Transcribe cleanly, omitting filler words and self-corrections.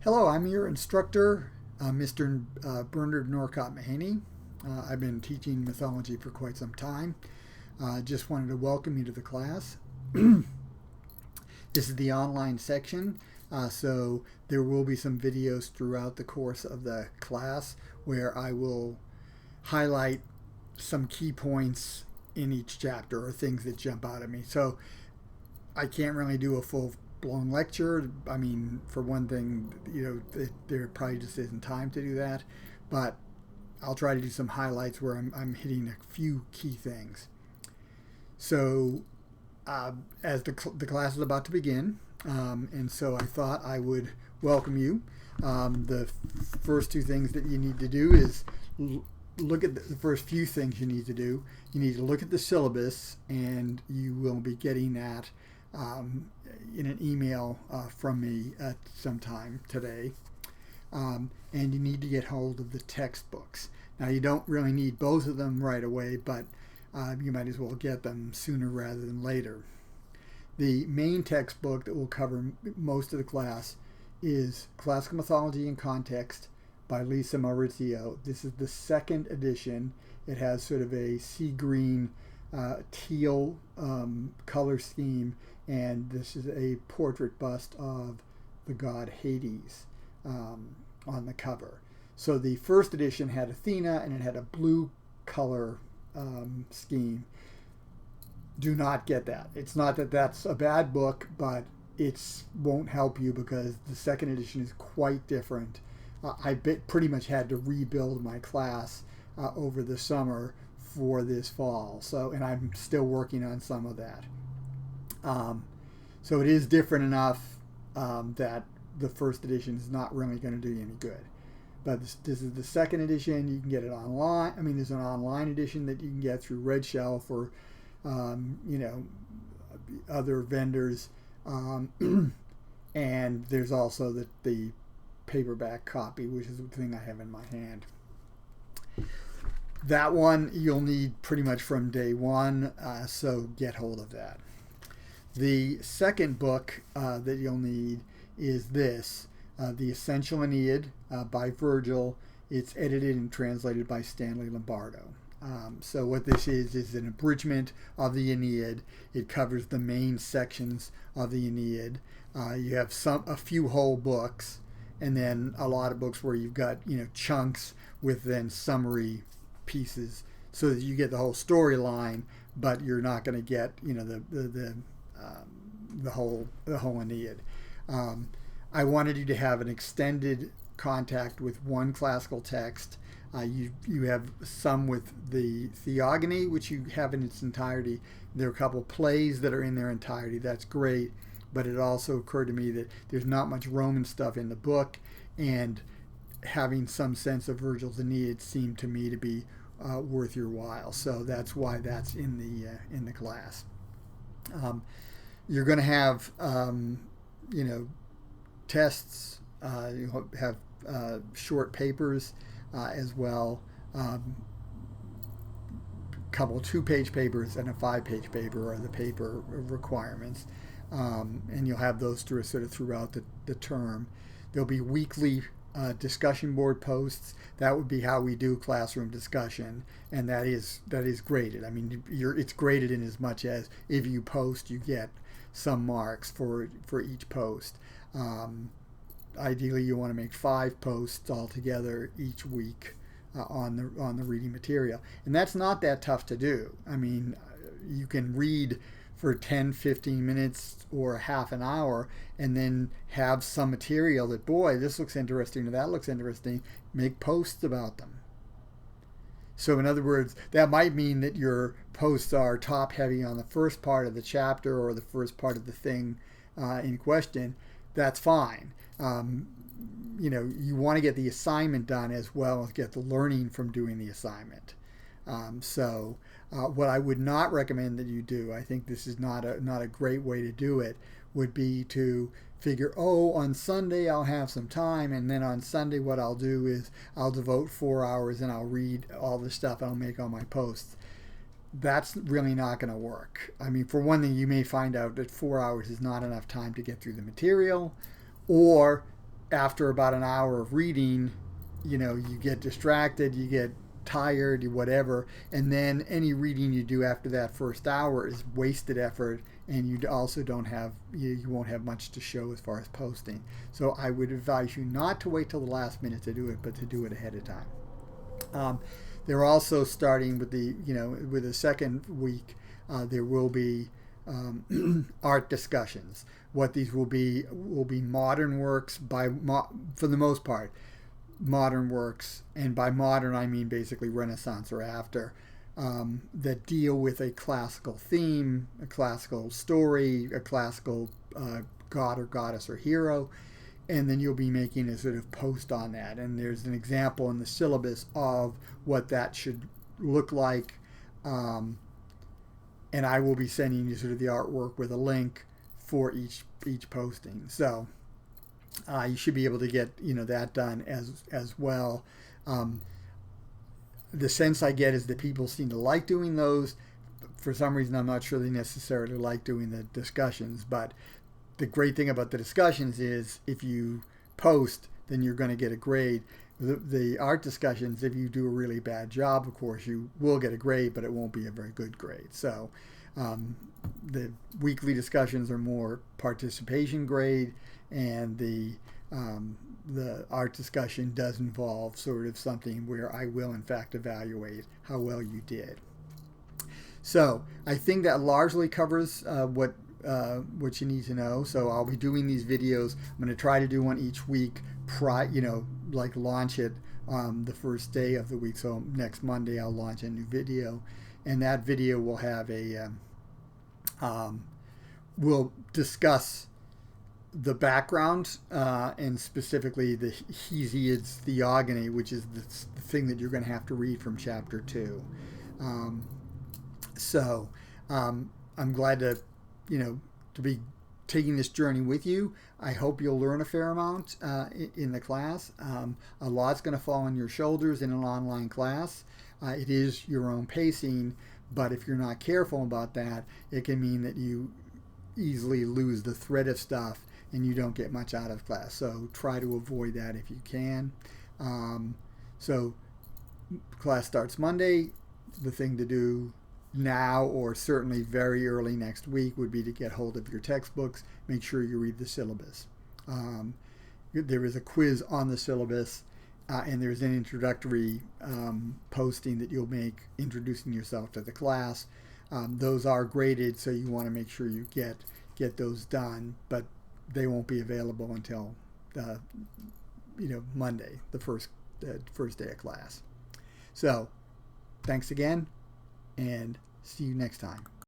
Hello, I'm your instructor, Mr. Bernard Norcott-Mahany. I've been teaching mythology for quite some time. Just wanted to welcome you to the class. This is the online section, so there will be some videos throughout the course of the class where I will highlight some key points in each chapter or things that jump out at me. So I can't really do a full-blown lecture. I mean, for one thing, there probably just isn't time to do that, but I'll try to do some highlights where I'm hitting a few key things. So as the class is about to begin, and so I thought I would welcome you. The first two things that you need to do is look at the first few things you need to do. You need to look at the syllabus, and you will be getting that in an email from me at some time today. And you need to get hold of the textbooks. Now, you don't really need both of them right away, but you might as well get them sooner rather than later. The main textbook that will cover most of the class is Classical Mythology in Context by Lisa Maurizio. This is the second edition. It has sort of a sea green teal color scheme, and this is a portrait bust of the god Hades on the cover. So the first edition had Athena, and it had a blue color scheme. Do not get that. It's not that that's a bad book, but it won't help you because the second edition is quite different. I pretty much had to rebuild my class over the summer for this fall. And I'm still working on some of that. So it is different enough that the first edition is not really going to do you any good. But this is the second edition. You can get it online. I mean, there's an online edition that you can get through Red Shelf or, other vendors. And there's also the paperback copy, which is the thing I have in my hand. That one you'll need pretty much from day one, so get hold of that. The second book that you'll need is this, The Essential Aeneid by Virgil. It's edited and translated by Stanley Lombardo. So what this is an abridgment of the Aeneid. It covers the main sections of the Aeneid. You have a few whole books, and then a lot of books where you've got chunks with then summary pieces, so that you get the whole storyline, but you're not going to get the whole Aeneid. I wanted you to have an extended contact with one classical text. You have some with the Theogony, which you have in its entirety. There are a couple plays that are in their entirety. That's great. But it also occurred to me that there's not much Roman stuff in the book, and having some sense of Virgil's Aeneid seemed to me to be worth your while. So that's why that's in the class. You're going to have tests. You'll have short papers as well. Couple 2-page papers and a 5-page paper are the paper requirements. And you'll have those throughout the term. There'll be weekly discussion board posts. That would be how we do classroom discussion, and that is graded. I mean, it's graded in as much as if you post, you get some marks for each post. Ideally, you want to make 5 posts altogether each week on the reading material, and that's not that tough to do. I mean, you can read for 10, 15 minutes or half an hour, and then have some material that, boy, this looks interesting or that looks interesting, make posts about them. So in other words, that might mean that your posts are top heavy on the first part of the chapter or the first part of the thing in question. That's fine. You want to get the assignment done as well as get the learning from doing the assignment. What I would not recommend that you do, I think this is not a great way to do it, would be to figure, on Sunday I'll have some time, and then on Sunday what I'll do is I'll devote 4 hours and I'll read all the stuff, I'll make all my posts. That's really not going to work. I mean, for one thing, you may find out that 4 hours is not enough time to get through the material, or after about an hour of reading, you get distracted, you get tired, whatever, and then any reading you do after that first hour is wasted effort, and you also don't have you won't have much to show as far as posting. So I would advise you not to wait till the last minute to do it, but to do it ahead of time. They're also starting with with the second week. There will be art discussions. What these will be modern works for the most part, modern works, and by modern I mean basically Renaissance or after, that deal with a classical theme, a classical story, a classical god or goddess or hero, and then you'll be making a sort of post on that. And there's an example in the syllabus of what that should look like. And I will be sending you sort of the artwork with a link for each posting. So you should be able to get that done as well. The sense I get is that people seem to like doing those. For some reason, I'm not sure they necessarily like doing the discussions, but the great thing about the discussions is if you post, then you're going to get a grade. The art discussions, if you do a really bad job, of course, you will get a grade, but it won't be a very good grade. So the weekly discussions are more participation grade, and the art discussion does involve sort of something where I will, in fact, evaluate how well you did. So I think that largely covers what you need to know. So I'll be doing these videos. I'm going to try to do one each week, like launch it the first day of the week. So next Monday I'll launch a new video, and that video will have we'll discuss the background and specifically the Hesiod's Theogony, which is the thing that you're going to have to read from chapter 2. So I'm glad to be taking this journey with you. I hope you'll learn a fair amount in the class. A lot's going to fall on your shoulders in an online class. It is your own pacing, but if you're not careful about that, it can mean that you easily lose the thread of stuff and you don't get much out of class. So try to avoid that if you can. So class starts Monday. The thing to do now, or certainly very early next week, would be to get hold of your textbooks. Make sure you read the syllabus. There is a quiz on the syllabus, and there's an introductory posting that you'll make introducing yourself to the class. Those are graded, so you want to make sure you get those done, but they won't be available until Monday, the first day of class. So thanks again, and see you next time.